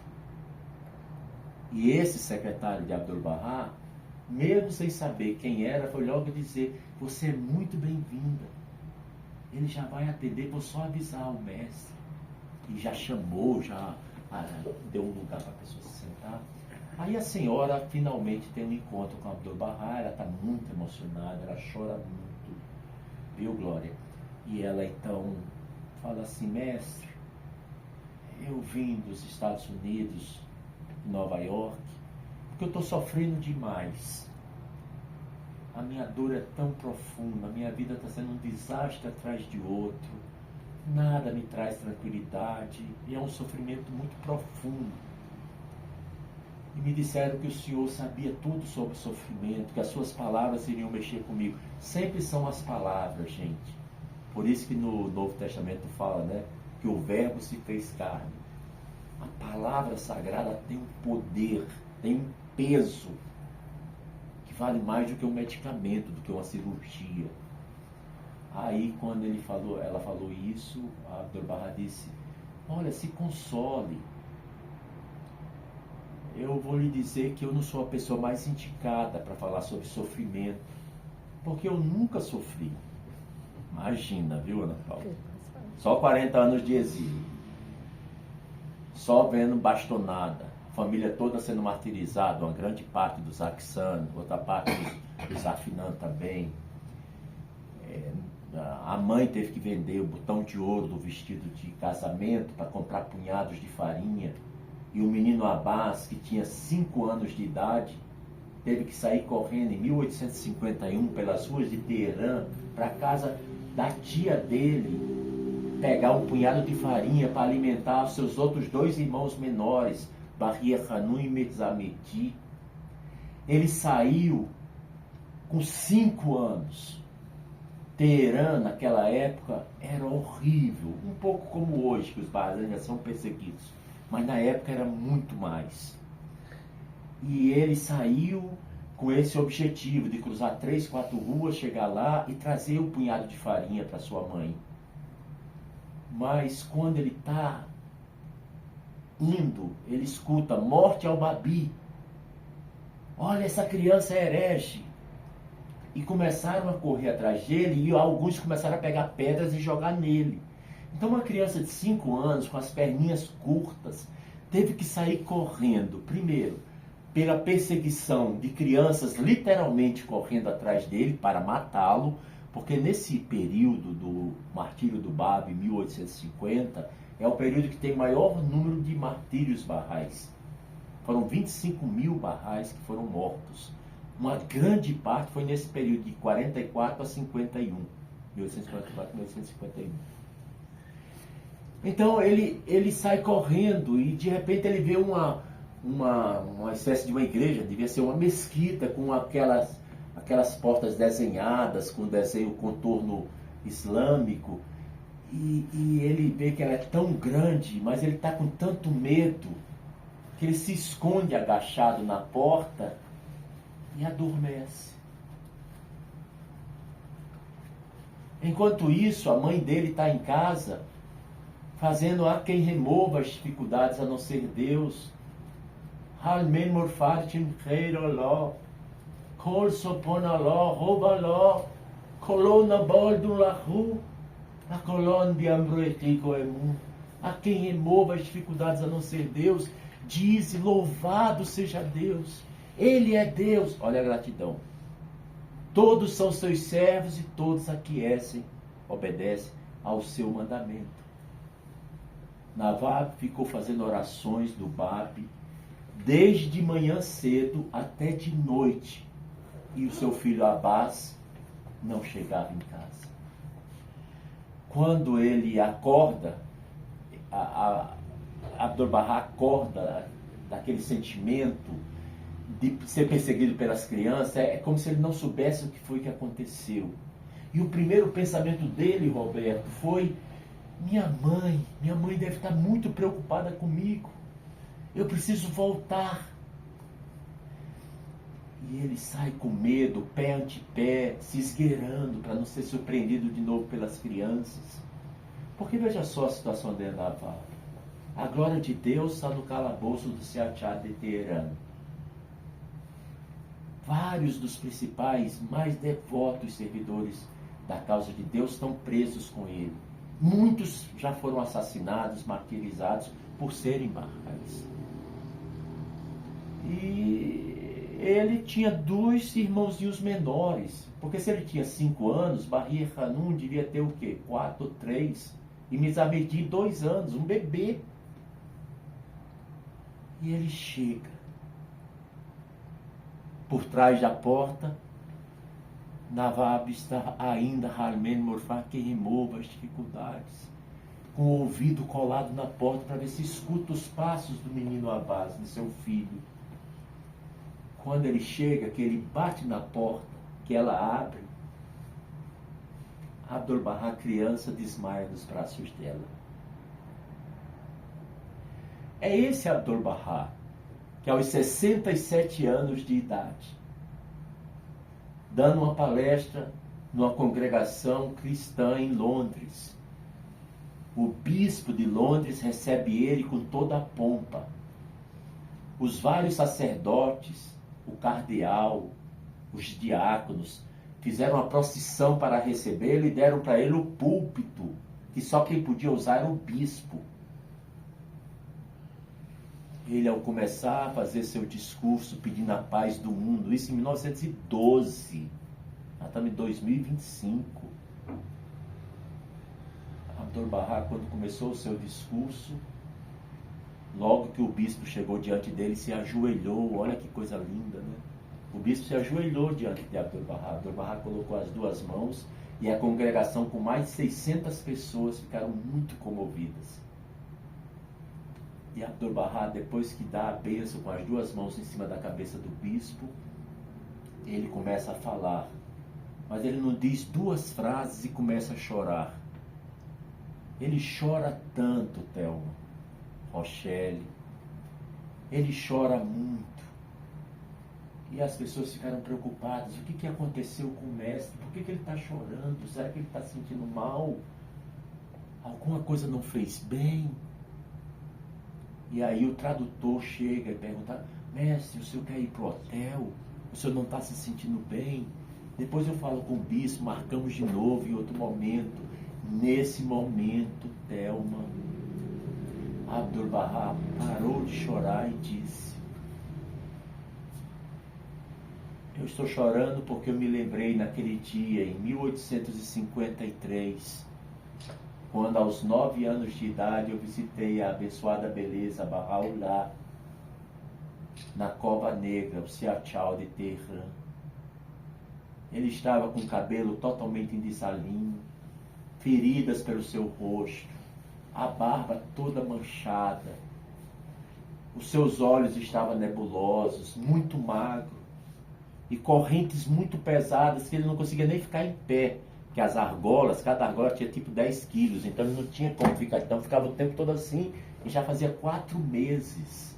E esse secretário de Abdu'l-Bahá, mesmo sem saber quem era, foi logo dizer, você é muito bem-vinda. Ele já vai atender, vou só avisar o mestre. E já chamou, já deu um lugar para a pessoa se sentar. Aí a senhora finalmente tem um encontro com Abdu'l-Bahá, ela está muito emocionada, ela chora muito. Viu, Glória? E ela então fala assim, mestre, eu vim dos Estados Unidos, de Nova York, porque eu estou sofrendo demais. A minha dor é tão profunda, a minha vida está sendo um desastre atrás de outro, nada me traz tranquilidade, e é um sofrimento muito profundo. E me disseram que o Senhor sabia tudo sobre sofrimento, que as suas palavras iriam mexer comigo. Sempre são as palavras, gente. Por isso que no Novo Testamento fala, né, que o verbo se fez carne. A palavra sagrada tem um poder, tem um peso que vale mais do que um medicamento, do que uma cirurgia. Aí quando ela falou isso, a Abdu'l-Bahá disse: olha, se console. Eu vou lhe dizer que eu não sou a pessoa mais indicada para falar sobre sofrimento, porque eu nunca sofri. Imagina, viu, Ana Paula? Só 40 anos de exílio. Só vendo bastonada. A família toda sendo martirizada, uma grande parte dos Aksan, outra parte dos Afinan também. A mãe teve que vender o botão de ouro do vestido de casamento para comprar punhados de farinha. E o menino Abbas, que tinha 5 anos de idade, teve que sair correndo em 1851 pelas ruas de Teherã para a casa da tia dele, pegar um punhado de farinha para alimentar os seus outros 2 irmãos menores, Bahia Hanum e Mirza Mehdi. Ele saiu com 5 anos. Teherã, naquela época, era horrível, um pouco como hoje, que os bahreinianos são perseguidos, mas na época era muito mais. E ele saiu com esse objetivo de cruzar 3, 4 ruas, chegar lá e trazer um punhado de farinha para sua mãe. Mas quando ele está indo, ele escuta: morte ao Babi. Olha, essa criança é herege. E começaram a correr atrás dele e alguns começaram a pegar pedras e jogar nele. Então uma criança de 5 anos, com as perninhas curtas, teve que sair correndo, primeiro, pela perseguição de crianças literalmente correndo atrás dele para matá-lo, porque nesse período do martírio do Bab, 1850, é o período que tem maior número de martírios barrais. Foram 25.000 barrais que foram mortos. Uma grande parte foi nesse período de 44 a 51. 1844 a 1851. Então ele sai correndo e de repente ele vê uma espécie de uma igreja, devia ser uma mesquita com aquelas portas desenhadas, com desenho, contorno islâmico. E ele vê que ela é tão grande, mas ele está com tanto medo que ele se esconde agachado na porta e adormece. Enquanto isso, a mãe dele está em casa, fazendo a quem remova as dificuldades a não ser Deus. Halmen morfartim kheiroló, kol soponaló, robaló, colona boldun lahu, a colona de ambroetico emun. A quem remova as dificuldades a não ser Deus, diz: louvado seja Deus. Ele é Deus. Olha a gratidão. Todos são seus servos e todos aquecem, obedecem ao seu mandamento. Nawab ficou fazendo orações do Bab desde de manhã cedo até de noite. E o seu filho Abbas não chegava em casa. Quando ele acorda, Abdu'l-Bahá acorda daquele sentimento de ser perseguido pelas crianças. É como se ele não soubesse o que foi que aconteceu. E o primeiro pensamento dele, Roberto, foi: minha mãe deve estar muito preocupada comigo. Eu preciso voltar. E ele sai com medo, pé ante pé, se esgueirando para não ser surpreendido de novo pelas crianças. Porque veja só a situação de Nawab. A glória de Deus está no calabouço do Siachá de Teherã. Vários dos principais, mais devotos servidores da causa de Deus estão presos com ele. Muitos já foram assassinados, martirizados por serem barrais. E ele tinha 2 irmãozinhos menores, porque se ele tinha 5 anos, Bahia Hanum devia ter o quê? 4 ou 3. E Mirza Mehdi 2 anos, um bebê. E ele chega. Por trás da porta, Nawab está ainda Halmen Morfar, que remova as dificuldades, com o ouvido colado na porta para ver se escuta os passos do menino Abbas, de seu filho. Quando ele chega, que ele bate na porta, que ela abre, Abdu'l-Bahá, criança, desmaia nos braços dela. É esse Abdu'l-Bahá que aos 67 anos de idade, dando uma palestra numa congregação cristã em Londres, o bispo de Londres recebe ele com toda a pompa. Os vários sacerdotes, o cardeal, os diáconos, fizeram uma procissão para recebê-lo e deram para ele o púlpito, que só quem podia usar era o bispo. Ele, ao começar a fazer seu discurso pedindo a paz do mundo, isso em 1912, nós estamos em 2025, Abdu'l-Bahá, quando começou o seu discurso, logo que o bispo chegou diante dele, se ajoelhou. Olha que coisa linda, né? O bispo se ajoelhou diante de Abdu'l-Bahá. Abdu'l-Bahá colocou as duas mãos e a congregação, com mais de 600 pessoas, ficaram muito comovidas. E Abdu'l-Bahá, depois que dá a bênção com as duas mãos em cima da cabeça do bispo, ele começa a falar. Mas ele não diz duas frases e começa a chorar. Ele chora tanto, Thelma, Rochelle. Ele chora muito. E as pessoas ficaram preocupadas. O que aconteceu com o mestre? Por que ele está chorando? Será que ele está se sentindo mal? Alguma coisa não fez bem? E aí o tradutor chega e pergunta: mestre, o senhor quer ir para o hotel? O senhor não está se sentindo bem? Depois eu falo com o bispo, marcamos de novo em outro momento. Nesse momento, Thelma, Abdu'l-Bahá parou de chorar e disse: eu estou chorando porque eu me lembrei naquele dia, em 1853, quando aos 9 anos de idade eu visitei a abençoada beleza Baha'u'lláh na Cova Negra, o Siachal de Teherã. Ele estava com o cabelo totalmente em desalinho, feridas pelo seu rosto, a barba toda manchada, os seus olhos estavam nebulosos, muito magro, e correntes muito pesadas que ele não conseguia nem ficar em pé, porque as argolas, cada argola tinha tipo 10 quilos, então ele não tinha como ficar, então ficava o tempo todo assim, e já fazia 4 meses.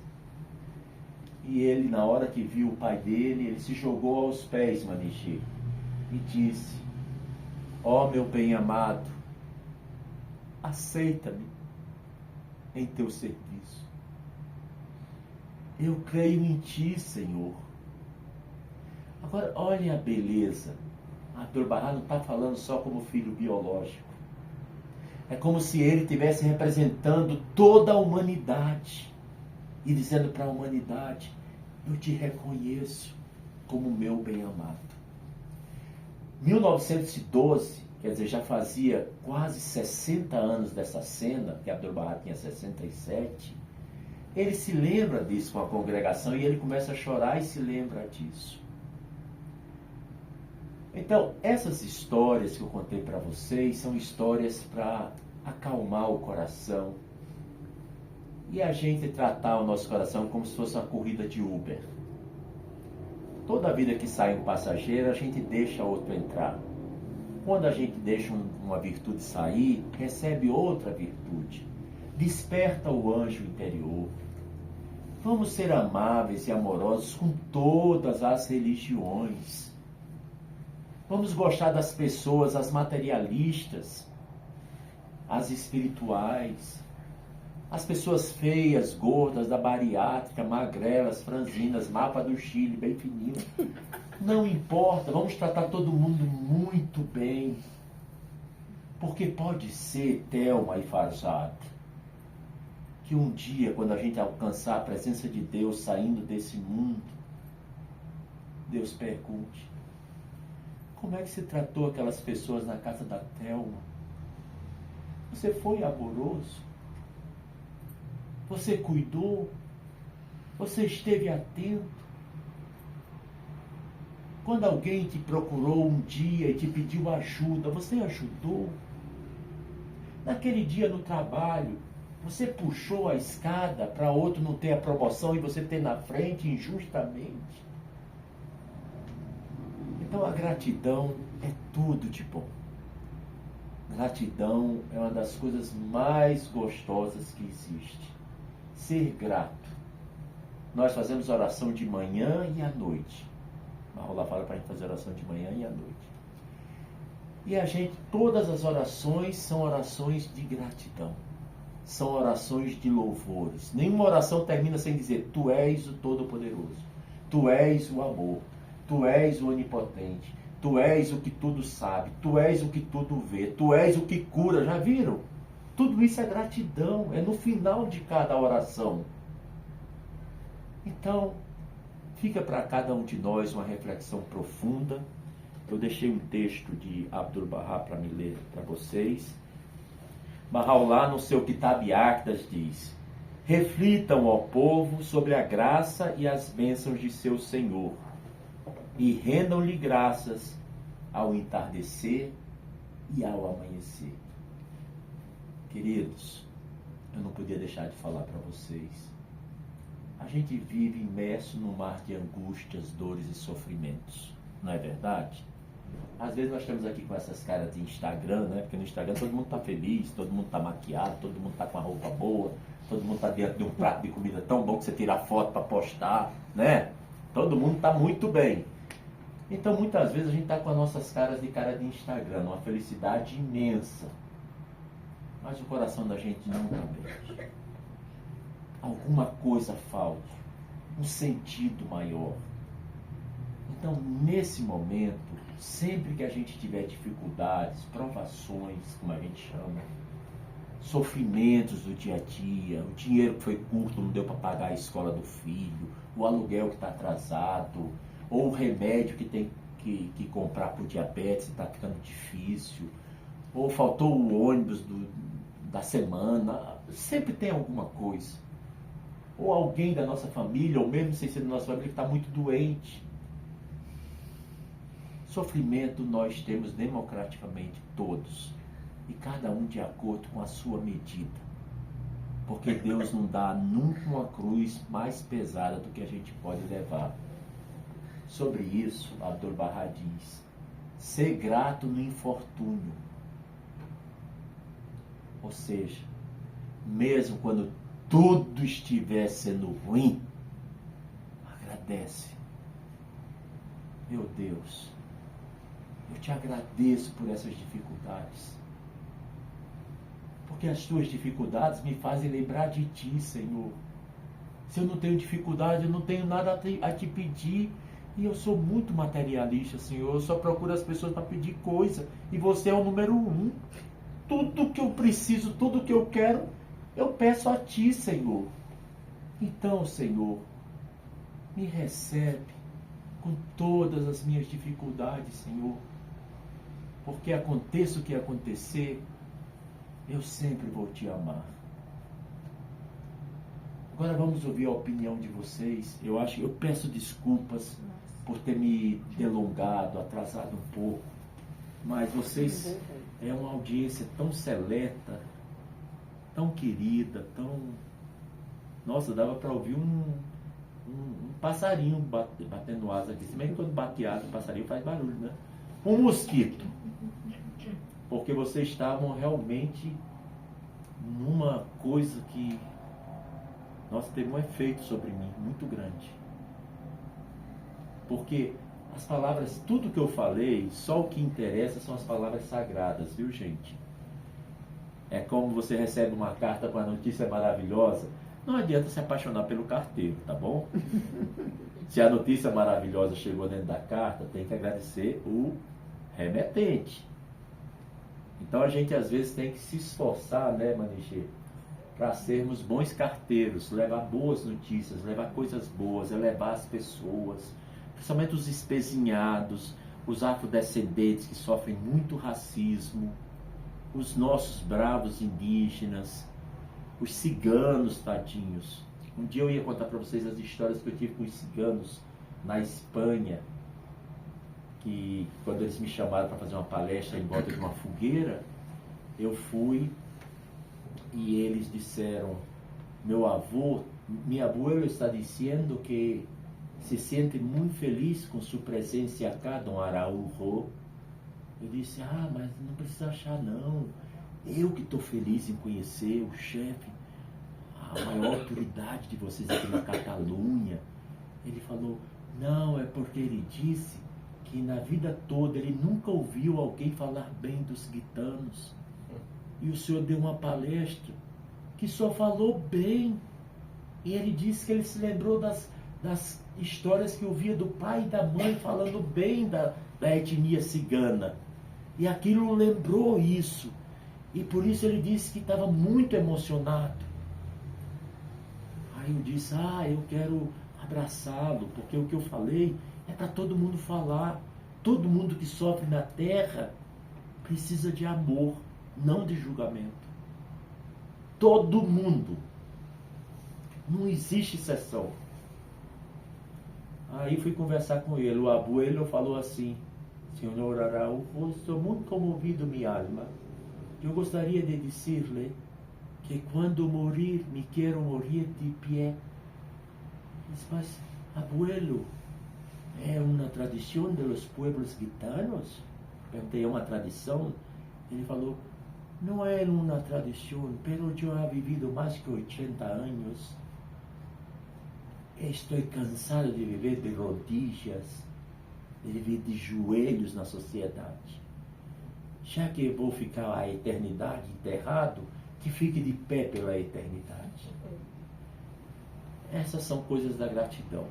E ele, na hora que viu o pai dele, ele se jogou aos pés, Manichê, e disse: ó meu bem-amado, aceita-me em teu serviço. Eu creio em ti, Senhor. Agora, olha a beleza. Abdu'l-Bahá não está falando só como filho biológico. É como se ele estivesse representando toda a humanidade e dizendo para a humanidade: eu te reconheço como meu bem-amado. 1912, quer dizer, já fazia quase 60 anos dessa cena, que Abdu'l-Bahá tinha 67, ele se lembra disso com a congregação e ele começa a chorar e se lembra disso. Então, essas histórias que eu contei para vocês são histórias para acalmar o coração e a gente tratar o nosso coração como se fosse uma corrida de Uber. Toda vida que sai um passageiro, a gente deixa outro entrar. Quando a gente deixa uma virtude sair, recebe outra virtude. Desperta o anjo interior. Vamos ser amáveis e amorosos com todas as religiões. Vamos gostar das pessoas, as materialistas, as espirituais, as pessoas feias, gordas, da bariátrica, magrelas, franzinas, mapa do Chile, bem fininho. Não importa, vamos tratar todo mundo muito bem. Porque pode ser, Thelma e Farzad, que um dia, quando a gente alcançar a presença de Deus saindo desse mundo, Deus pergunte: como é que você tratou aquelas pessoas na casa da Thelma? Você foi amoroso? Você cuidou? Você esteve atento? Quando alguém te procurou um dia e te pediu ajuda, você ajudou? Naquele dia no trabalho, você puxou a escada para outro não ter a promoção e você ter na frente injustamente? Então a gratidão é tudo de bom. Gratidão é uma das coisas mais gostosas que existe. Ser grato. Nós fazemos oração de manhã e à noite. A Rola fala para a gente fazer oração de manhã e à noite. E todas as orações são orações de gratidão. São orações de louvores. Nenhuma oração termina sem dizer: Tu és o Todo-Poderoso. Tu és o amor. Tu és o onipotente. Tu és o que tudo sabe. Tu és o que tudo vê. Tu és o que cura. Já viram? Tudo isso é gratidão. É no final de cada oração. Então, fica para cada um de nós uma reflexão profunda. Eu deixei um texto de Abdu'l-Bahá para me ler para vocês. Baha'u'lláh, no seu Kitab Aqdas, diz: reflitam, ó povo, sobre a graça e as bênçãos de seu Senhor, e rendam-lhe graças ao entardecer e ao amanhecer. Queridos, eu não podia deixar de falar para vocês. A gente vive imerso num mar de angústias, dores e sofrimentos. Não é verdade? Às vezes nós estamos aqui com essas caras de Instagram, né? Porque no Instagram todo mundo está feliz, todo mundo está maquiado, todo mundo está com a roupa boa, todo mundo está dentro de um prato de comida tão bom que você tira a foto para postar, né? Todo mundo está muito bem. Então muitas vezes a gente está com as nossas caras de cara de Instagram, uma felicidade imensa. Mas o coração da gente não está bem. Alguma coisa falta, um sentido maior. Então, nesse momento, sempre que a gente tiver dificuldades, provações, como a gente chama, sofrimentos do dia a dia, o dinheiro que foi curto, não deu para pagar a escola do filho, o aluguel que está atrasado, ou o remédio que tem que comprar para o diabetes e está ficando difícil, ou faltou o ônibus da semana, sempre tem alguma coisa. Ou alguém da nossa família, ou mesmo sem ser da nossa família, que está muito doente. Sofrimento nós temos democraticamente todos, e cada um de acordo com a sua medida, porque Deus não dá nunca uma cruz mais pesada do que a gente pode levar. Sobre isso, Abdu'l-Bahá diz: ser grato no infortúnio, ou seja, mesmo quando tudo estiver sendo ruim, agradece. Meu Deus, eu te agradeço por essas dificuldades. Porque as tuas dificuldades me fazem lembrar de ti, Senhor. Se eu não tenho dificuldade, eu não tenho nada a te pedir. E eu sou muito materialista, Senhor. Eu só procuro as pessoas para pedir coisa. E você é o número 1. Tudo que eu preciso, tudo que eu quero, eu peço a ti, Senhor. Então, Senhor, me recebe com todas as minhas dificuldades, Senhor. Porque aconteça o que acontecer, eu sempre vou te amar. Agora vamos ouvir a opinião de vocês. Eu peço desculpas por ter me delongado, atrasado um pouco. Mas vocês é uma audiência tão seleta, tão querida, tão... Nossa, dava para ouvir um passarinho batendo asa aqui. Se bem que quando bate asa, o passarinho faz barulho, né? Um mosquito. Porque vocês estavam realmente numa coisa que, nossa, teve um efeito sobre mim muito grande. Porque as palavras, tudo que eu falei, só o que interessa são as palavras sagradas, viu, gente? É como você recebe uma carta com a notícia maravilhosa, não adianta se apaixonar pelo carteiro, tá bom? Se a notícia maravilhosa chegou dentro da carta, tem que agradecer o remetente. Então a gente às vezes tem que se esforçar, né, Manichê, para sermos bons carteiros, levar boas notícias, levar coisas boas, elevar as pessoas, principalmente os espezinhados, os afrodescendentes que sofrem muito racismo, os nossos bravos indígenas, os ciganos, tadinhos. Um dia eu ia contar para vocês as histórias que eu tive com os ciganos na Espanha, que quando eles me chamaram para fazer uma palestra em volta de uma fogueira, eu fui e eles disseram: mi abuelo está dizendo que se sente muito feliz com sua presença acá, Dom Araújo. Eu disse, mas não precisa achar não. Eu que estou feliz em conhecer o chefe, a maior autoridade de vocês aqui na Catalunha. Ele falou, não, é porque ele disse que na vida toda ele nunca ouviu alguém falar bem dos gitanos. E o senhor deu uma palestra que só falou bem. E ele disse que ele se lembrou das histórias que ouvia do pai e da mãe falando bem da etnia cigana. E aquilo lembrou isso. E por isso ele disse que estava muito emocionado. Aí eu disse, eu quero abraçá-lo, porque o que eu falei é para todo mundo falar. Todo mundo que sofre na terra precisa de amor, não de julgamento. Todo mundo. Não existe exceção. Aí fui conversar com ele. O abuelo falou assim, Senhor Araújo, estou muito comovido minha alma. Eu gostaria de dizer-lhe que quando morir, me quero morrer de pé. Mas, abuelo, é uma tradição dos pueblos gitanos? Perguntei, é uma tradição? Ele falou, não é uma tradição, pero eu he vivido mais que 80 anos. Estou cansado de viver de rodillas, de viver de joelhos na sociedade. Já que eu vou ficar a eternidade enterrado, que fique de pé pela eternidade. Essas são coisas da gratidão.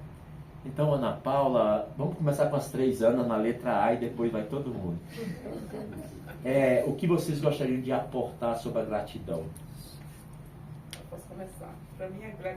Então, Ana Paula, vamos começar com as 3 Anas na letra A e depois vai todo mundo. O que vocês gostariam de aportar sobre a gratidão? Eu posso começar. Para mim, a gratidão